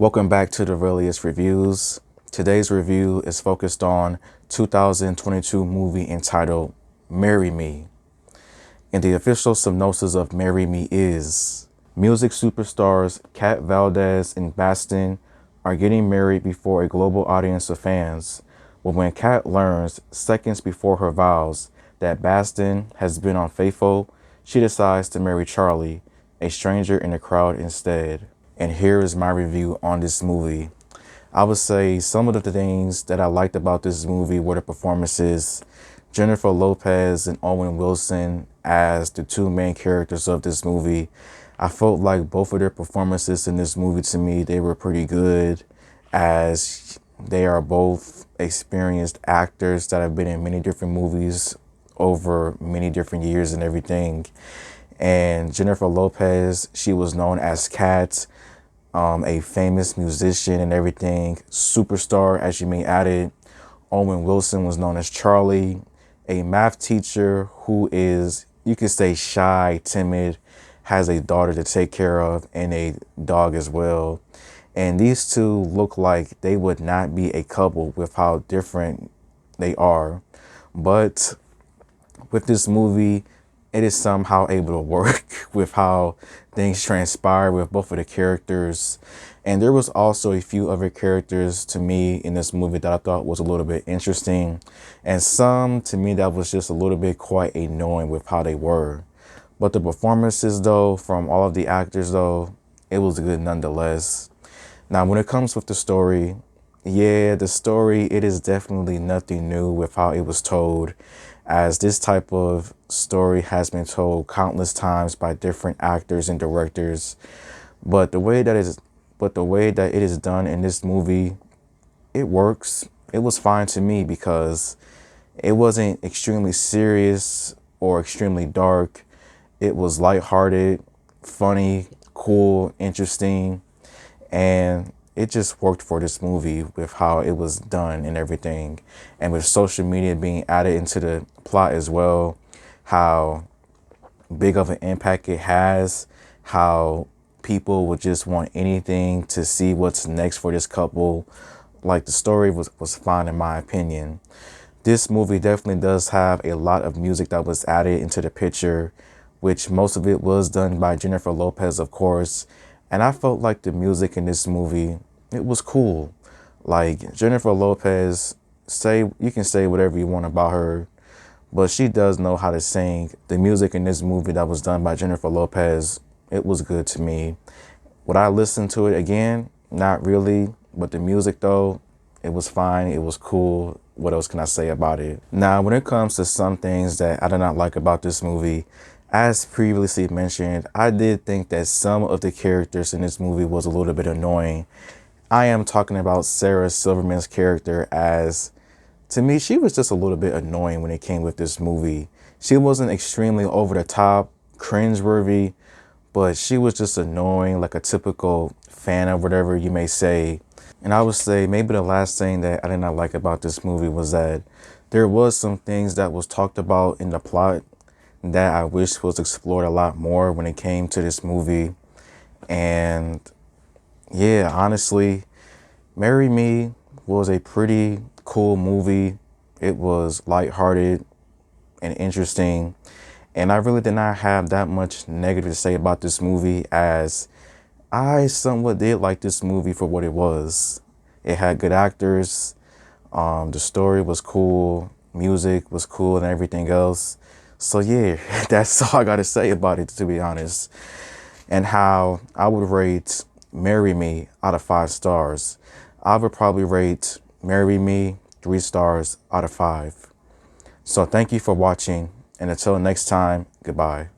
Welcome back to the Realist Reviews. Today's review is focused on 2022 movie entitled Marry Me. And the official synopsis of Marry Me is: music superstars Kat Valdez and Baston are getting married before a global audience of fans. But when Kat learns seconds before her vows that Baston has been unfaithful, she decides to marry Charlie, a stranger in the crowd instead. And here is my review on this movie. I would say some of the things that I liked about this movie were the performances. Jennifer Lopez and Owen Wilson as the two main characters of this movie. I felt like both of their performances in this movie, to me, they were pretty good, as they are both experienced actors that have been in many different movies over many different years and everything. And Jennifer Lopez, she was known as Kat, a famous musician and everything, superstar as you may add it. Owen Wilson was known as Charlie, a math teacher who is, you could say, shy, timid, has a daughter to take care of and a dog as well. And these two look like they would not be a couple with how different they are. But with this movie, it is somehow able to work with how things transpire with both of the characters. And there was also a few other characters to me in this movie that I thought was a little bit interesting. And some to me that was just a little bit quite annoying with how they were. But the performances though, from all of the actors though, it was good nonetheless. Now when it comes with the story, yeah, the story, it is definitely nothing new with how it was told, as this type of story has been told countless times by different actors and directors. But the way that it is done in this movie, it works. It was fine to me because it wasn't extremely serious or extremely dark. It was lighthearted, funny, cool, interesting, and it just worked for this movie with how it was done and everything. And with social media being added into the plot as well, how big of an impact it has, how people would just want anything to see what's next for this couple. Like, the story was fine in my opinion. This movie definitely does have a lot of music that was added into the picture, which most of it was done by Jennifer Lopez, of course. And I felt like the music in this movie, it was cool. Like, Jennifer Lopez, you can say whatever you want about her, but she does know how to sing. The music in this movie that was done by Jennifer Lopez, it was good to me. Would I listen to it again? Not really. But the music though, it was fine. It was cool. What else can I say about it? Now, when it comes to some things that I did not like about this movie, as previously mentioned, I did think that some of the characters in this movie was a little bit annoying. I am talking about Sarah Silverman's character, as to me, she was just a little bit annoying when it came with this movie. She wasn't extremely over the top, cringeworthy, but she was just annoying, like a typical fan of whatever you may say. And I would say maybe the last thing that I did not like about this movie was that there was some things that was talked about in the plot that I wish was explored a lot more when it came to this movie. And yeah, honestly, Marry Me was a pretty cool movie. It was lighthearted and interesting. And I really did not have that much negative to say about this movie, as I somewhat did like this movie for what it was. It had good actors. The story was cool. Music was cool and everything else. So yeah, that's all I got to say about it, to be honest. And how I would rate Marry Me out of 5 stars. I would probably rate Marry Me 3 stars out of 5. So thank you for watching, and until next time, goodbye.